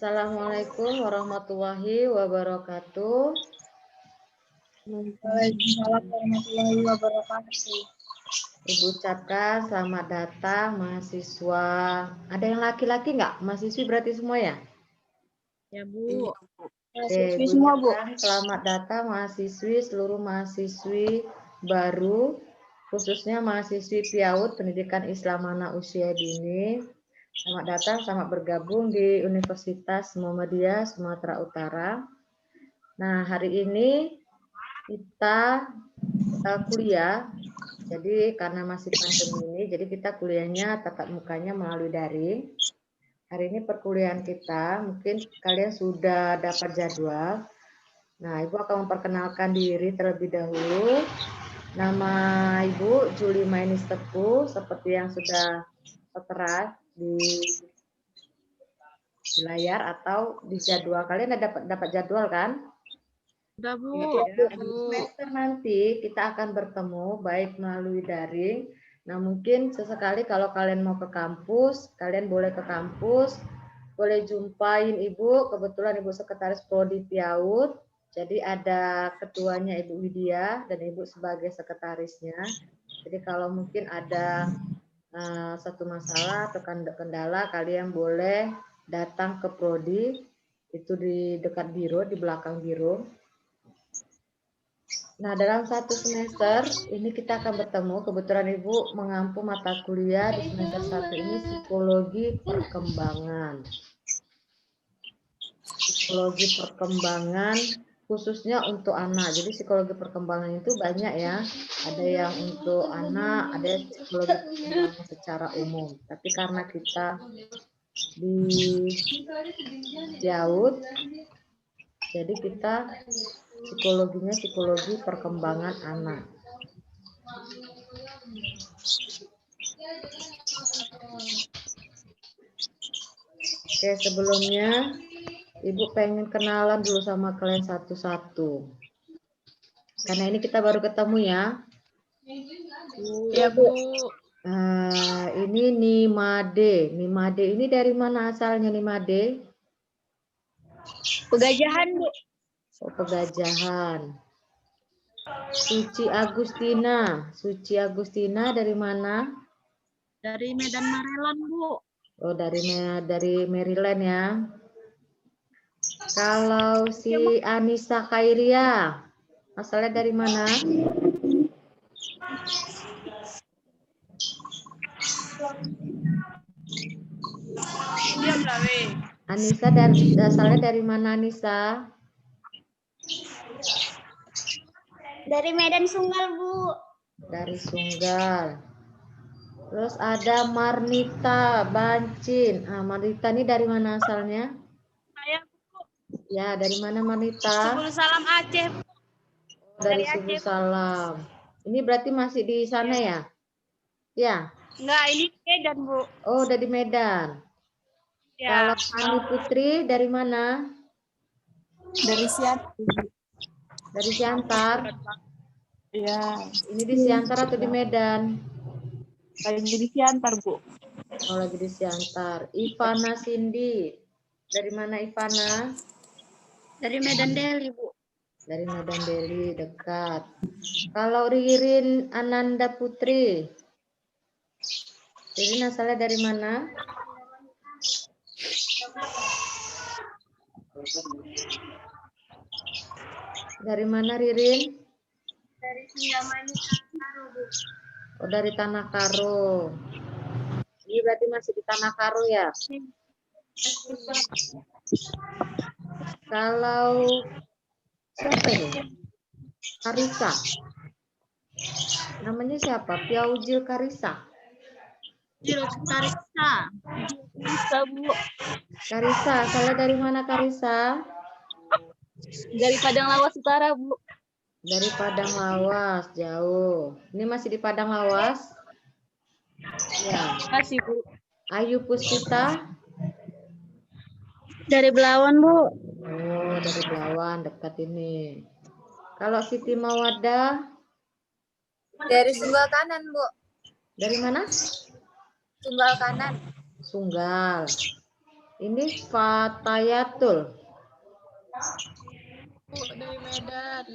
Assalamualaikum warahmatullahi wabarakatuh. Waalaikumsalam warahmatullahi wabarakatuh. Ibu ucapkan selamat datang mahasiswa. Ada yang laki-laki nggak? Mahasiswi berarti semua ya? Ya, Bu. Oke, Mahasiswi Ibu semua, Bu. ucapkan selamat datang mahasiswi, seluruh mahasiswi baru, khususnya mahasiswi PIAUD Pendidikan Islam Anak Usia Dini. Selamat datang, selamat bergabung di Universitas Muhammadiyah Sumatera Utara. Nah, hari ini kita kuliah, jadi karena masih pandemi ini, jadi kita kuliahnya tatap mukanya melalui daring. Hari ini perkuliahan kita, mungkin kalian sudah dapat jadwal. Nah, Ibu akan memperkenalkan diri terlebih dahulu. Nama Ibu Juli Mainis Teguh, seperti yang sudah tertera di layar atau di jadwal. Kalian ada dapat jadwal kan? Udah, Bu. Ya, semester nanti kita akan bertemu baik melalui daring. Nah, mungkin sesekali kalau kalian mau ke kampus, kalian boleh ke kampus, boleh jumpain Ibu. Kebetulan Ibu Sekretaris Prodi PIAUD. Jadi ada ketuanya Ibu Widya dan Ibu sebagai sekretarisnya. Jadi kalau mungkin ada satu masalah atau kendala, kalian boleh datang ke Prodi. Itu di dekat biro, di belakang biro. Nah, dalam satu semester ini kita akan bertemu. Kebetulan Ibu mengampu mata kuliah di semester 1 ini psikologi perkembangan. Psikologi perkembangan khususnya untuk anak. Jadi psikologi perkembangan itu banyak ya. Ada yang untuk anak, ada yang psikologi perkembangan secara umum. Tapi karena kita di PIAUD, jadi kita psikologinya psikologi perkembangan anak. Oke, sebelumnya Ibu pengen kenalan dulu sama kalian satu-satu. Karena ini kita baru ketemu ya. Ya, Bu. Ini Nimade. Nimade ini dari mana asalnya Nimade? Pegajahan, Bu. Oh, Pegajahan. Suci Agustina. Suci Agustina dari mana? Dari Medan Marelan, Bu. Oh, dari Maryland ya. Kalau si Anissa Khairia, asalnya dari mana? Diam lah, we. Anissa asalnya dari mana Anissa? Dari Medan Sunggal, Bu. Dari Sunggal. Terus ada Marnita Bancin. Marnita ini dari mana asalnya? Saya, Bu. Ya, dari mana Marnita? Subul Salam Aceh, Bu. Dari dari Subuh Aceh. Salam. Ini berarti masih di sana ya? Ya. Enggak, ini Medan, Bu. Oh, udah di Medan. Ya. Kalau Ani Putri dari mana? Dari Siantar. Dari Siantar. Iya. Ini di Siantar atau di Medan? Lagi di Siantar, Bu. Oh, lagi di Siantar. Ivana Cindy. Dari mana Ivana? Dari Medan Deli, Bu. Dari Medan Deli, dekat. Kalau Ririn Ananda Putri. Ririn asalnya dari mana? Dari mana Ririn? Dari Sindamani, Tanah, Bu. Oh, dari Tanah Karo. Ini berarti masih di Tanah Karo ya? Kalau siapa ini? Karisa. Namanya siapa? Piaujil Karisa. Jil Karissa. Bisa, Bu. Karisa, asalnya dari mana Karisa? Dari Padang Lawas Utara, Bu. Dari Padang Lawas, jauh. Ini masih di Padang Lawas? Ya. Masih, Bu. Ayu Puspita? Dari Belawan, Bu. Oh, dari Belawan, dekat ini. Kalau Siti Mawadah? Dari Sunggal kanan, Bu. Dari mana? Sunggal kanan. Sunggal. Ini Fatayatul. Bu, dari Medan.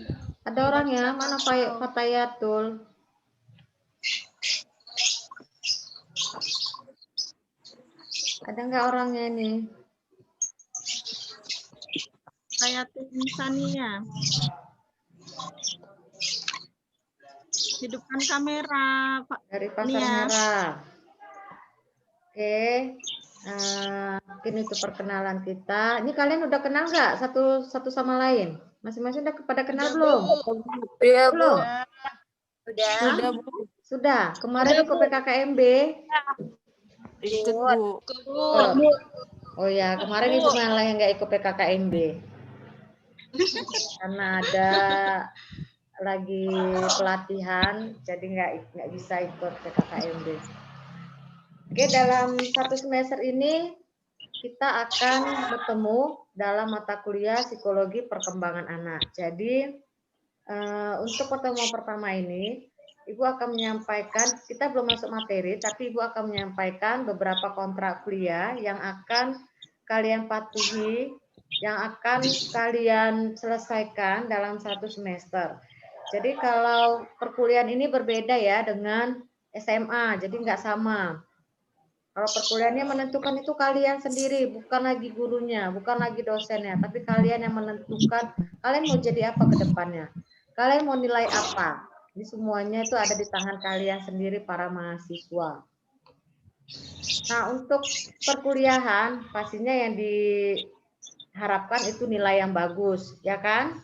Ada orangnya? Mana Fatayatul? Ada nggak orangnya ini? Hayatul Insania. Hidupkan kamera, Pak. Dari Pasar Nia. Merah. Oke. Mungkin itu perkenalan kita. Ini kalian udah kenal nggak satu sama lain? Masing-masing udah pada kenal belum? Iya, Bu. Belum. Udah. Sudah, Bu. Sudah. Kemarin ikut PKKMB. Ikut, Bu. Oh ya, kemarin itu malah yang nggak ikut PKKMB. Karena ada lagi pelatihan, jadi nggak bisa ikut PKKMB. Oke, dalam satu semester ini kita akan bertemu dalam mata kuliah psikologi perkembangan anak. Jadi untuk pertemuan pertama ini, Ibu akan menyampaikan, kita belum masuk materi, tapi Ibu akan menyampaikan beberapa kontrak kuliah yang akan kalian patuhi, yang akan kalian selesaikan dalam satu semester. Jadi kalau perkuliahan ini berbeda ya dengan SMA, jadi nggak sama. Kalau perkuliahannya menentukan itu kalian sendiri, bukan lagi gurunya, bukan lagi dosennya, tapi kalian yang menentukan kalian mau jadi apa ke depannya. Kalian mau nilai apa. Ini semuanya itu ada di tangan kalian sendiri para mahasiswa. Nah, untuk perkuliahan pastinya yang diharapkan itu nilai yang bagus, ya kan?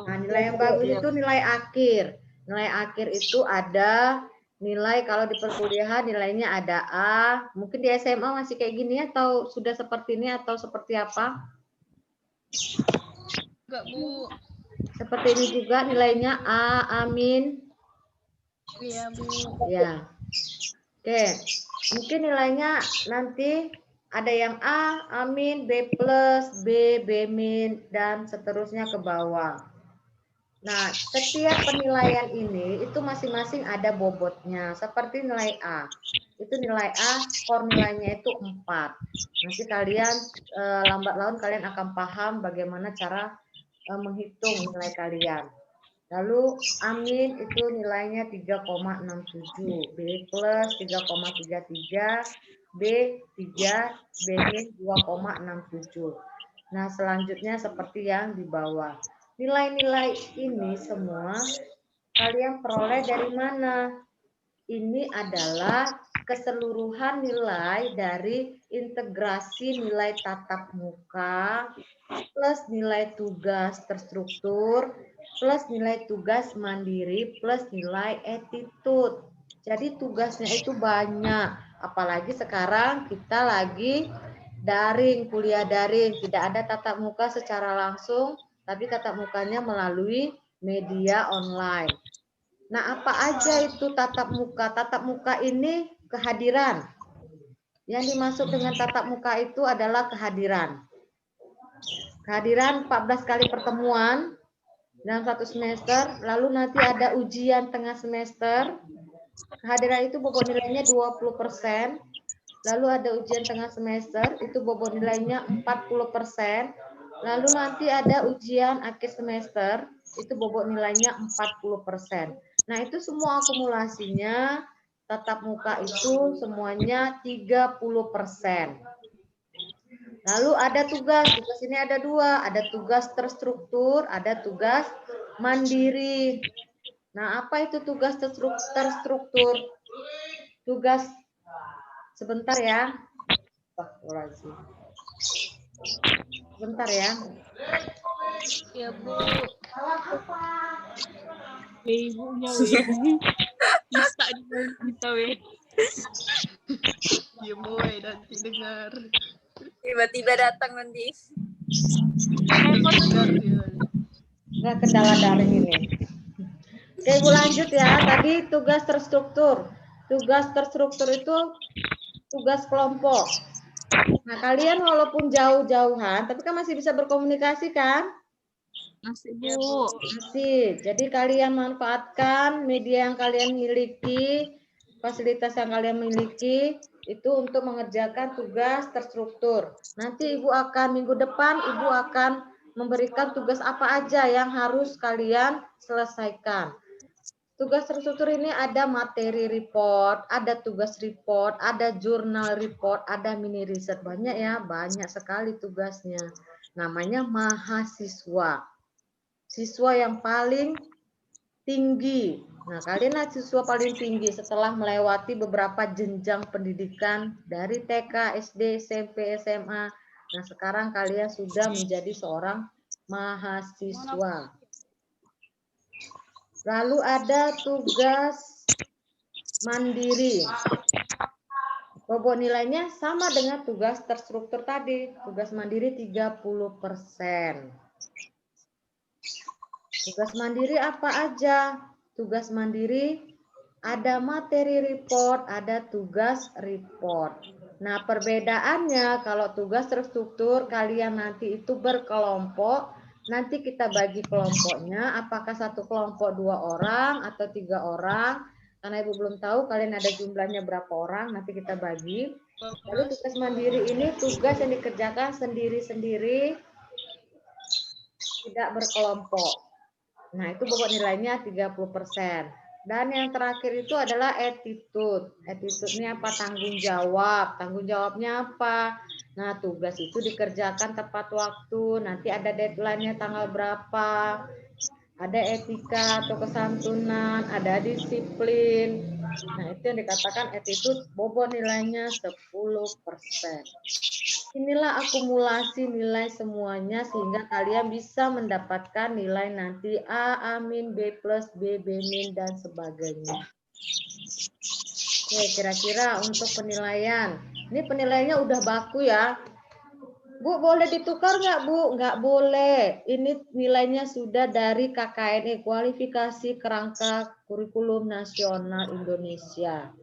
Nah, nilai yang bagus itu nilai akhir. Nilai akhir itu ada nilai kalau di perkuliahan nilainya ada A. Mungkin di SMA masih kayak gini atau sudah seperti ini atau seperti apa? Enggak, Bu. Seperti ini juga nilainya A, amin. Iya, Bu. Ya. Oke. Mungkin nilainya nanti ada yang A, amin, B plus, B, B min, dan seterusnya ke bawah. Nah, setiap penilaian ini itu masing-masing ada bobotnya. Seperti nilai A. Itu nilai A, skor nilainya itu 4. Nanti kalian lambat laun kalian akan paham bagaimana cara menghitung nilai kalian. Lalu amin itu nilainya 3,67, B plus 3,33, B 3, B min 2,67. Nah, selanjutnya seperti yang di bawah. Nilai-nilai ini semua kalian peroleh dari mana? Ini adalah keseluruhan nilai dari integrasi nilai tatap muka plus nilai tugas terstruktur plus nilai tugas mandiri plus nilai attitude. Jadi tugasnya itu banyak. Apalagi sekarang kita lagi daring, kuliah daring, tidak ada tatap muka secara langsung, tapi tatap mukanya melalui media online. Nah, apa aja itu tatap muka? Tatap muka ini kehadiran. Yang dimaksud dengan tatap muka itu adalah kehadiran. Kehadiran 14 kali pertemuan dalam satu semester, lalu nanti ada ujian tengah semester. Kehadiran itu bobot nilainya 20%. Lalu ada ujian tengah semester, itu bobot nilainya 40%. Lalu nanti ada ujian akhir semester, itu bobot nilainya 40%. Nah, itu semua akumulasinya tatap muka itu semuanya 30%. Lalu ada tugas ini ada dua, ada tugas terstruktur, ada tugas mandiri. Nah, apa itu tugas terstruktur? Tugas sebentar ya. Sebentar ya. Iya, Bu. Ibunya, Bisa kita, weh. Iya, Bu, nanti dengar. tiba-tiba datang nanti. Nggak kendala daring ini. Oke, Ibu lanjut ya. Tadi tugas terstruktur. Tugas terstruktur itu tugas kelompok. Nah, kalian walaupun jauh-jauhan, tapi kan masih bisa berkomunikasi kan? Masih, Bu. Masih. Jadi kalian manfaatkan media yang kalian miliki, fasilitas yang kalian miliki. Itu untuk mengerjakan tugas terstruktur. Nanti minggu depan Ibu akan memberikan tugas apa aja yang harus kalian selesaikan. Tugas terstruktur ini ada materi report, ada tugas report, ada jurnal report, ada mini riset. Banyak ya, banyak sekali tugasnya. Namanya mahasiswa. Siswa yang paling tinggi. Nah, kalian siswa paling tinggi setelah melewati beberapa jenjang pendidikan dari TK, SD, SMP, SMA. Nah, sekarang kalian sudah menjadi seorang mahasiswa. Lalu ada tugas mandiri. Bobot nilainya sama dengan tugas terstruktur tadi. Tugas mandiri 30%. Tugas mandiri apa aja? Tugas mandiri ada materi report, ada tugas report. Nah, perbedaannya kalau tugas terstruktur kalian nanti itu berkelompok. Nanti kita bagi kelompoknya, apakah satu kelompok 2 orang atau 3 orang. Karena Ibu belum tahu kalian ada jumlahnya berapa orang, nanti kita bagi. Lalu tugas mandiri ini tugas yang dikerjakan sendiri-sendiri, tidak berkelompok. Nah, itu bobot nilainya 30%. Dan yang terakhir itu adalah attitude. Attitude-nya apa? Tanggung jawab. Tanggung jawabnya apa? Nah, tugas itu dikerjakan tepat waktu. Nanti ada deadline-nya tanggal berapa. Ada etika atau kesantunan, ada disiplin. Nah, itu yang dikatakan attitude, bobot nilainya 10%. Inilah akumulasi nilai semuanya sehingga kalian bisa mendapatkan nilai nanti A, A min, B plus, B, B min, dan sebagainya. Oke, kira-kira untuk penilaian. Ini penilaiannya udah baku ya. Bu, boleh ditukar nggak, Bu? Nggak boleh. Ini nilainya sudah dari KKNI, Kualifikasi Kerangka Kurikulum Nasional Indonesia.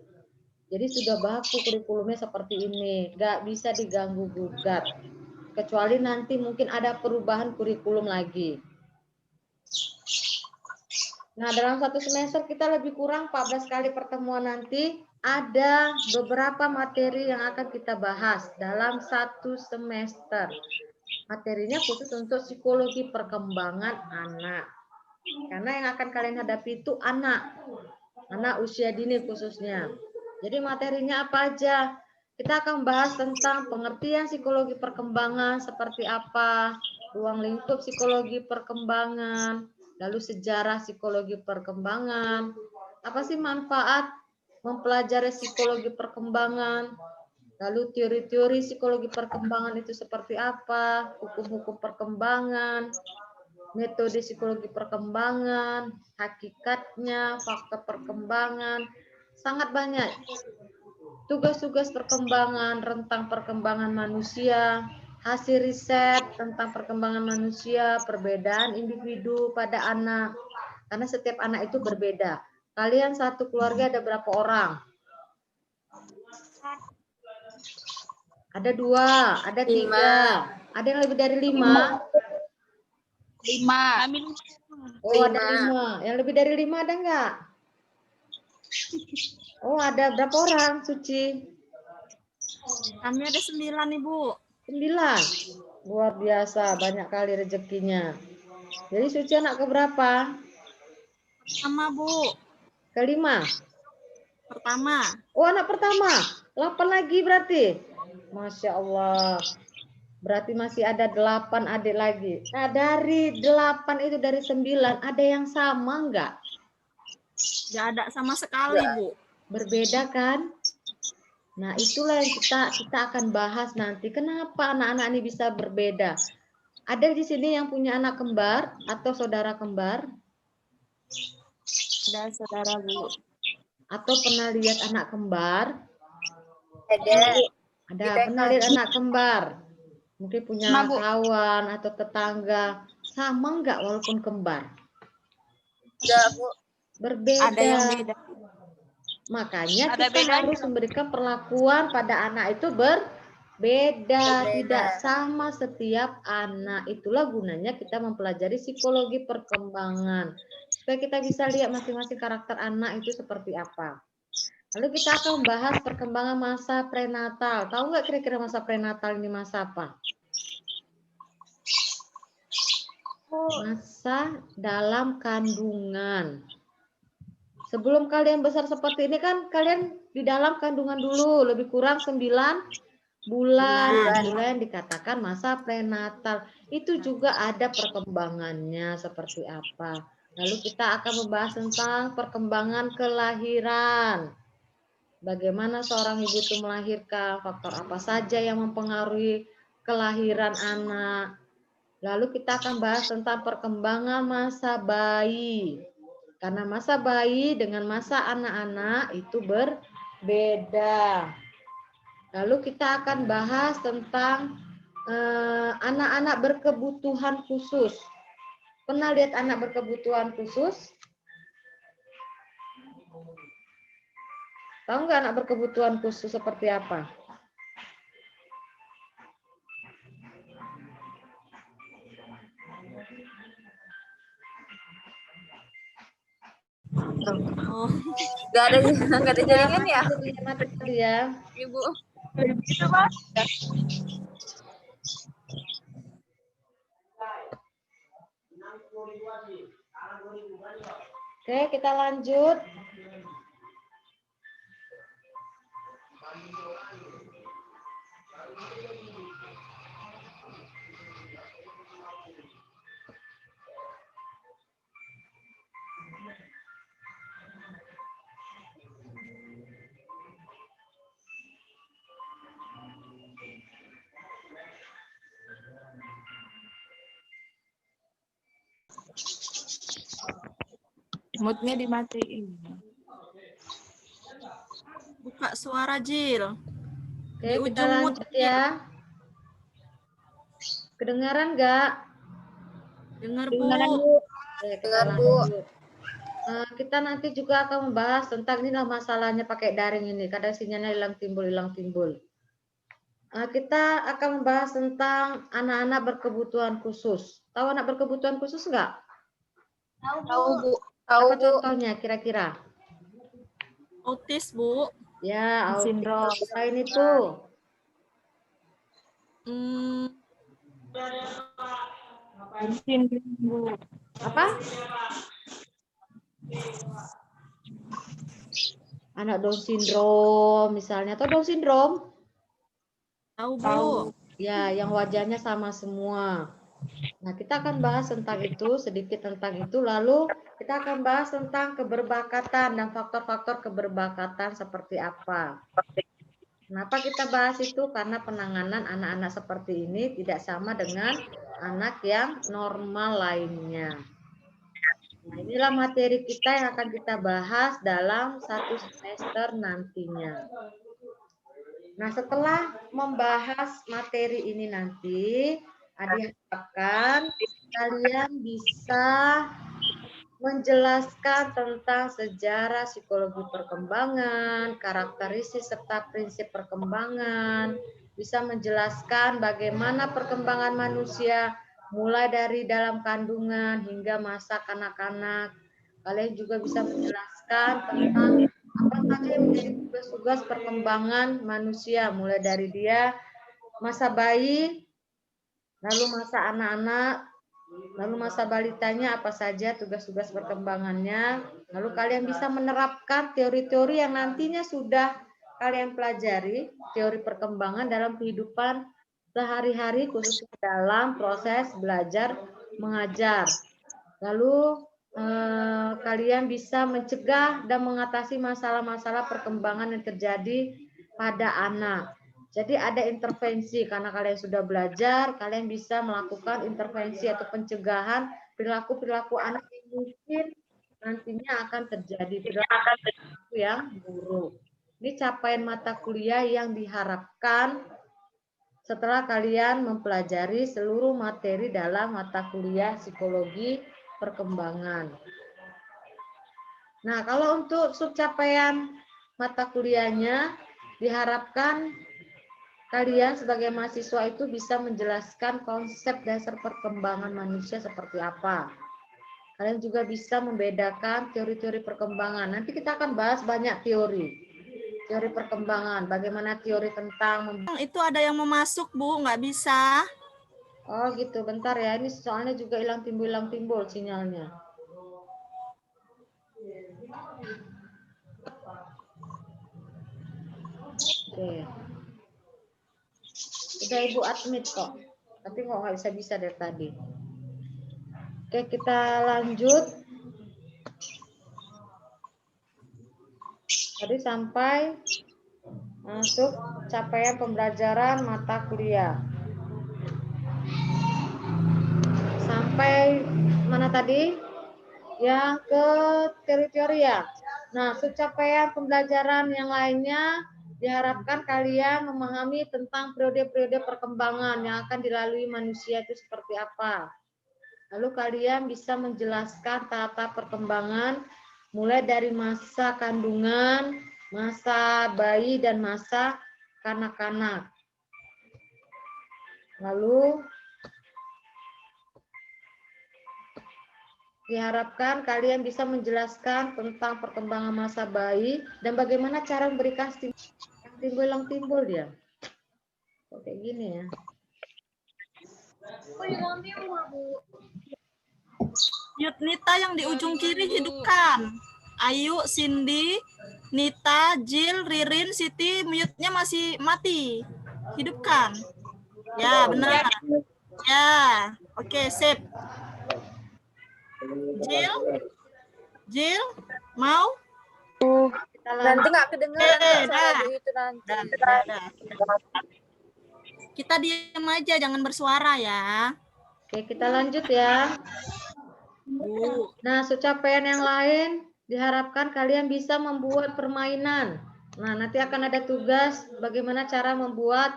Jadi sudah baku kurikulumnya seperti ini. Nggak bisa diganggu-gugat. Kecuali nanti mungkin ada perubahan kurikulum lagi. Nah, dalam satu semester kita lebih kurang 14 kali pertemuan nanti. Ada beberapa materi yang akan kita bahas dalam satu semester. Materinya khusus untuk psikologi perkembangan anak. Karena yang akan kalian hadapi itu anak usia dini khususnya. Jadi materinya apa aja? Kita akan bahas tentang pengertian psikologi perkembangan seperti apa, ruang lingkup psikologi perkembangan, lalu sejarah psikologi perkembangan, apa sih manfaat mempelajari psikologi perkembangan, lalu teori-teori psikologi perkembangan itu seperti apa, hukum-hukum perkembangan, metode psikologi perkembangan, hakikatnya, faktor perkembangan, sangat banyak. Tugas-tugas perkembangan, rentang perkembangan manusia, hasil riset tentang perkembangan manusia, perbedaan individu pada anak. Karena setiap anak itu berbeda. Kalian satu keluarga ada berapa orang? Ada 2, ada 3. Ada yang lebih dari 5? 5. Oh, ada 5. Yang lebih dari 5 ada enggak? Oh, ada berapa orang, Suci? Kami ada 9, Ibu. 9. Luar biasa, banyak kali rezekinya. Jadi Suci anak keberapa? Pertama, Bu. Kelima. Pertama. Oh, anak pertama. 8 lagi berarti. Masya Allah. Berarti masih ada 8 adik lagi. Nah, dari 8 itu dari 9, ada yang sama enggak? Nggak ada sama sekali, Bu. Berbeda kan? Nah, itulah yang kita akan bahas nanti. Kenapa anak-anak ini bisa berbeda? Ada di sini yang punya anak kembar atau saudara kembar? Ada saudara, Bu. Atau pernah lihat anak kembar? Ada. Ada, pernah lihat anak kembar? Mungkin punya kawan atau tetangga. Sama enggak walaupun kembar? Enggak, Bu. Berbeda. Ada yang beda. Makanya kita harus memberikan perlakuan pada anak itu berbeda, tidak sama setiap anak. Itulah gunanya kita mempelajari psikologi perkembangan. Supaya kita bisa lihat masing-masing karakter anak itu seperti apa. Lalu kita akan membahas perkembangan masa prenatal. Tahu nggak kira-kira masa prenatal ini masa apa? Masa dalam kandungan. Sebelum kalian besar seperti ini kan kalian di dalam kandungan dulu, lebih kurang 9 bulan. Bulan dikatakan masa prenatal. Itu juga ada perkembangannya seperti apa. Lalu kita akan membahas tentang perkembangan kelahiran. Bagaimana seorang ibu itu melahirkan, faktor apa saja yang mempengaruhi kelahiran anak. Lalu kita akan bahas tentang perkembangan masa bayi. Karena masa bayi dengan masa anak-anak itu berbeda. Lalu kita akan bahas tentang anak-anak berkebutuhan khusus. Pernah lihat anak berkebutuhan khusus? Tahu nggak anak berkebutuhan khusus seperti apa? Oh, nggak ada jaringan ya, Mati tadi ya. Ibu. Oke, kita lanjut. Moodnya dimatiin. Buka suara, Jil. Oke, Di kita ujung lanjut ya. Kedengaran nggak? Dengar, Dengaran, Bu. Bu. Oke, kita lanjut. Kita nanti juga akan membahas tentang inilah masalahnya pakai daring ini. Kadang sinyalnya hilang timbul. Kita akan membahas tentang anak-anak berkebutuhan khusus. Tahu anak berkebutuhan khusus nggak? Tahu, Bu. Apa contohnya kira-kira? Autis, Bu. Ya, autis. Sindrom. Selain itu, Sindrom, Bu. apa? Anak Down syndrome misalnya, atau Down syndrome? Tahu, Bu. Tahu. Ya, yang wajahnya sama semua. Nah, kita akan bahas tentang itu, sedikit tentang itu. Lalu kita akan bahas tentang keberbakatan dan faktor-faktor keberbakatan seperti apa. Kenapa kita bahas itu? Karena penanganan anak-anak seperti ini tidak sama dengan anak yang normal lainnya. Nah, inilah materi kita yang akan kita bahas dalam 1 semester nantinya. Nah, setelah membahas materi ini nanti, diharapkan kalian bisa menjelaskan tentang sejarah psikologi perkembangan, karakteristik serta prinsip perkembangan, bisa menjelaskan bagaimana perkembangan manusia mulai dari dalam kandungan hingga masa kanak-kanak. Kalian juga bisa menjelaskan tentang apa saja yang menjadi tugas-tugas perkembangan manusia, mulai dari dia masa bayi, lalu masa anak-anak, lalu masa balitanya apa saja tugas-tugas perkembangannya. Lalu kalian bisa menerapkan teori-teori yang nantinya sudah kalian pelajari, teori perkembangan dalam kehidupan sehari-hari, khususnya dalam proses belajar mengajar. Lalu kalian bisa mencegah dan mengatasi masalah-masalah perkembangan yang terjadi pada anak. Jadi ada intervensi, karena kalian sudah belajar, kalian bisa melakukan intervensi atau pencegahan perilaku-perilaku anak yang mungkin nantinya akan terjadi, perilaku yang buruk. Ini capaian mata kuliah yang diharapkan setelah kalian mempelajari seluruh materi dalam mata kuliah psikologi perkembangan. Nah, kalau untuk subcapaian mata kuliahnya diharapkan kalian sebagai mahasiswa itu bisa menjelaskan konsep dasar perkembangan manusia seperti apa. Kalian juga bisa membedakan teori-teori perkembangan. Nanti kita akan bahas banyak teori. Teori perkembangan. Bagaimana teori tentang Itu ada yang mau masuk, Bu, nggak bisa. Oh gitu, bentar ya. Ini soalnya juga hilang timbul sinyalnya. Oke. Udah Ibu admit kok. Tapi kok nggak bisa dari tadi. Oke, kita lanjut. Tadi sampai masuk capaian pembelajaran mata kuliah. Sampai mana tadi? Yang ke teori-teori ya. Nah, capaian pembelajaran yang lainnya diharapkan kalian memahami tentang periode-periode perkembangan yang akan dilalui manusia itu seperti apa. Lalu kalian bisa menjelaskan tahap perkembangan mulai dari masa kandungan, masa bayi, dan masa kanak-kanak. Lalu diharapkan kalian bisa menjelaskan tentang perkembangan masa bayi dan bagaimana cara memberikan timbul dia. Kok kayak gini ya? Mute Nita yang di ujung kiri hidupkan. Ayu, Cindy, Nita, Jill, Ririn, Siti, mute-nya masih mati. Hidupkan. Ya, benar. Ya, oke, sip. Jill, mau? Nanti nggak kedengeran suara Bu itu nanti. Kita diam aja, jangan bersuara ya. Oke, kita lanjut ya. Nah, capaian yang lain diharapkan kalian bisa membuat permainan. Nah, nanti akan ada tugas bagaimana cara membuat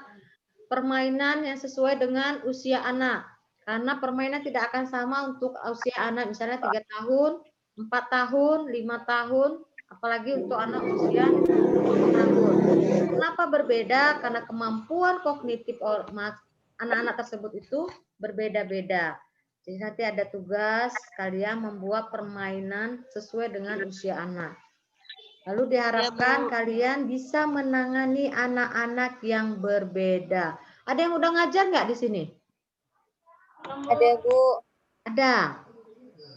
permainan yang sesuai dengan usia anak. Karena permainan tidak akan sama untuk usia anak, misalnya 3 tahun, 4 tahun, 5 tahun, apalagi untuk anak usia 7 tahun. Kenapa berbeda? Karena kemampuan kognitif anak-anak tersebut itu berbeda-beda. Jadi nanti ada tugas kalian membuat permainan sesuai dengan usia anak. Lalu diharapkan kalian bisa menangani anak-anak yang berbeda. Ada yang udah ngajar nggak di sini? Ada Bu. Ada.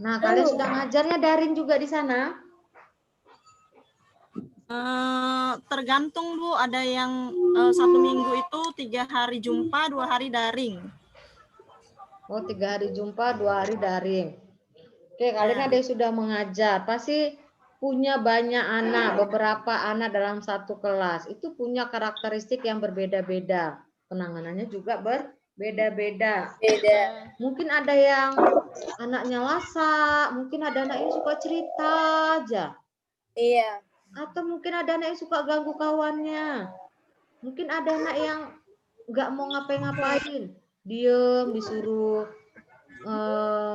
Nah, kalian sudah ngajarnya daring juga di sana? Tergantung Bu, ada yang 1 minggu itu 3 hari jumpa, 2 hari daring. Oh, 3 hari jumpa, 2 hari daring. Oke, kalian ada yang sudah mengajar. Pasti punya banyak anak, beberapa anak dalam satu kelas. Itu punya karakteristik yang berbeda-beda. Penanganannya juga berbeda-beda. Mungkin ada yang anaknya lasak, mungkin ada anak yang suka cerita aja. Iya. Atau mungkin ada anak yang suka ganggu kawannya. Mungkin ada anak yang nggak mau ngapain-ngapain. Diem, disuruh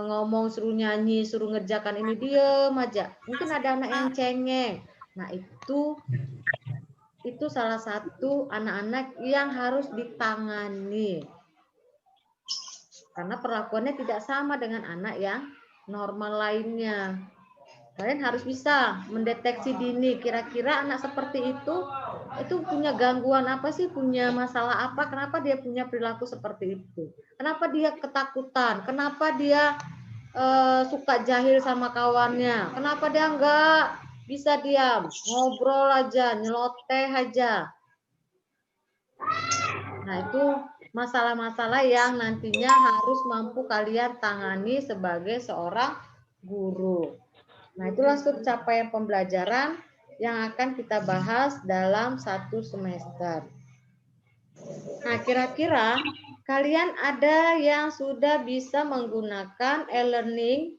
ngomong, suruh nyanyi, suruh ngerjakan ini, diem aja. Mungkin ada anak yang cengeng. Nah, itu salah satu anak-anak yang harus ditangani. Karena perlakuannya tidak sama dengan anak yang normal lainnya. Kalian harus bisa mendeteksi dini, kira-kira anak seperti itu punya gangguan apa sih, punya masalah apa, kenapa dia punya perilaku seperti itu, kenapa dia ketakutan, kenapa dia suka jahil sama kawannya, kenapa dia nggak bisa diam, ngobrol aja, nyeloteh aja. Nah, itu masalah-masalah yang nantinya harus mampu kalian tangani sebagai seorang guru. Nah, itulah capaian pembelajaran yang akan kita bahas dalam 1 semester. Nah, kira-kira kalian ada yang sudah bisa menggunakan e-learning?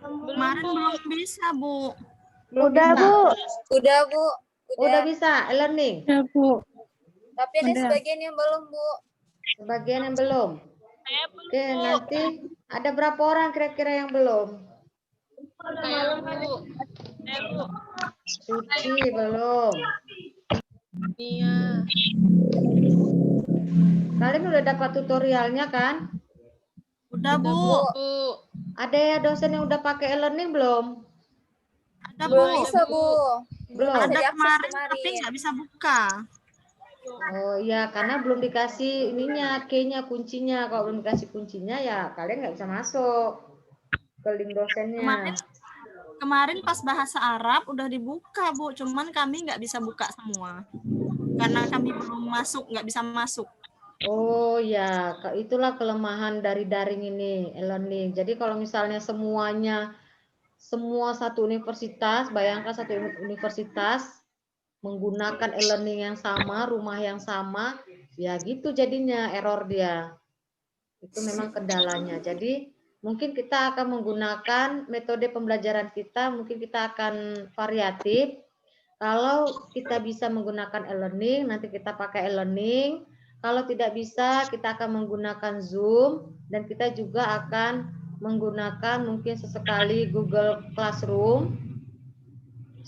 Kemarin belum bisa, Bu. Udah, Bu. Udah, Bu. Udah bisa e-learning? Ya, Bu. Tapi ada sebagian yang belum, Bu. Sebagian yang belum. Oke, nanti ada berapa orang kira-kira yang belum? Saya, Bu. Suci belum. Iya. Kalian udah dapat tutorialnya kan? Udah, Bu. Ada ya dosen yang udah pakai e-learning belum? Ada Belum Bu, bisa, Bu. Belum. ada Diakses kemarin kemarin. tapi nggak bisa buka. Oh iya, karena belum dikasih ininya, key-nya, kuncinya. Kalau belum dikasih kuncinya ya kalian nggak bisa masuk ke link dosennya. Kemarin pas bahasa Arab udah dibuka Bu, cuman kami nggak bisa buka semua karena kami belum masuk, nggak bisa masuk. Oh ya, itulah kelemahan dari daring ini, e-learning. Jadi kalau misalnya semua satu universitas, bayangkan satu universitas menggunakan e-learning yang sama, rumah yang sama, ya gitu jadinya error dia. Itu memang kendalanya. Jadi mungkin kita akan menggunakan metode pembelajaran kita, mungkin kita akan variatif. Kalau kita bisa menggunakan e-learning, nanti kita pakai e-learning. Kalau tidak bisa, kita akan menggunakan Zoom dan kita juga akan menggunakan mungkin sesekali Google Classroom.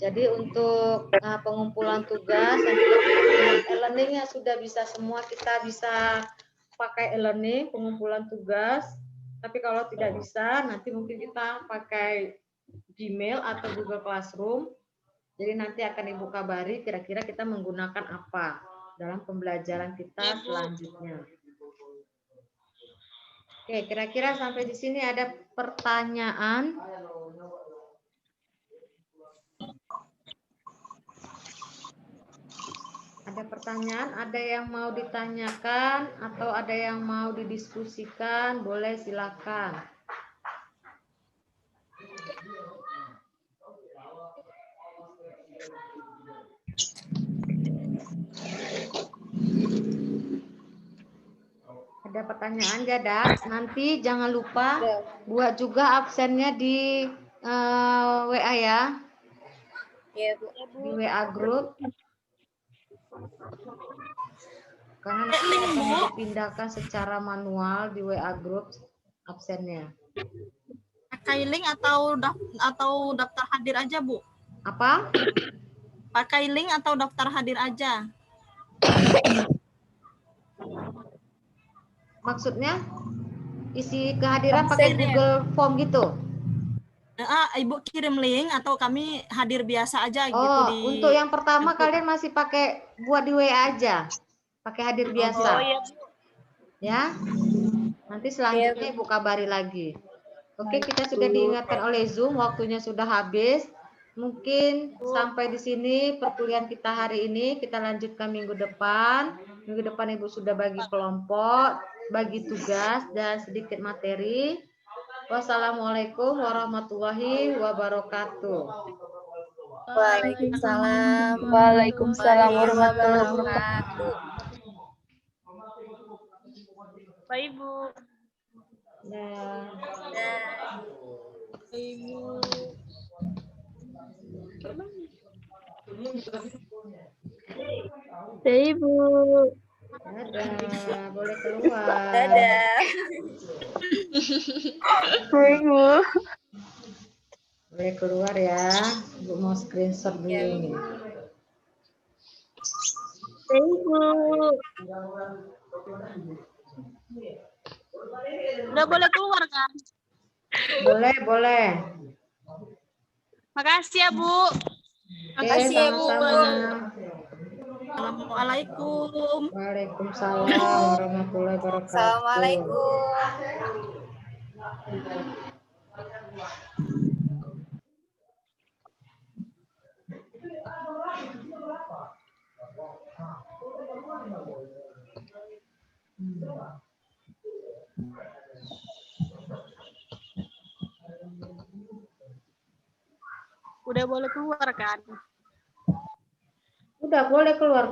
Jadi untuk pengumpulan tugas, nanti dengan e-learning sudah bisa semua, kita bisa pakai e-learning, pengumpulan tugas. Tapi kalau tidak bisa, nanti mungkin kita pakai Gmail atau Google Classroom. Jadi nanti akan Ibu kabari kira-kira kita menggunakan apa dalam pembelajaran kita selanjutnya. Oke, kira-kira sampai di sini ada pertanyaan? Ada pertanyaan, ada yang mau ditanyakan atau ada yang mau didiskusikan, boleh silakan. Ada pertanyaan gak, Dak? Nanti jangan lupa buat juga absennya di WA ya. Iya, Bu. Di WA group. Karena nanti akan dipindahkan secara manual di WA group absennya. Pakai link atau daftar hadir aja Bu? Apa? Pakai link atau daftar hadir aja? Maksudnya isi kehadiran pakai Absennya. Google Form gitu? Ibu kirim link atau kami hadir biasa aja gitu Oh, di. untuk yang pertama kalian masih pakai buat di WA aja, pakai hadir biasa. Oh iya, Bu. Ya. Nanti selanjutnya Ibu kabari lagi. Oke, kita sudah diingatkan oleh Zoom, waktunya sudah habis. Mungkin sampai di sini perkuliahan kita hari ini, kita lanjutkan minggu depan. Minggu depan Ibu sudah bagi kelompok, bagi tugas dan sedikit materi. Wassalamualaikum warahmatullahi wabarakatuh. Waalaikumsalam. Waalaikumsalam warahmatullahi wabarakatuh. Pak Ibu. Nah. Ibu. Ibu. Dadah, boleh keluar. Dadah. Ibu. Boleh keluar ya. Ibu mau screenshot dulu nih. Ibu. Udah boleh keluar kan? Boleh, boleh. Makasih ya, Bu. Makasih ya, Bu. Sama-sama. Assalamualaikum. Waalaikumsalam warahmatullahi wabarakatuh. Assalamualaikum. Udah boleh keluar kan? Udah boleh keluar.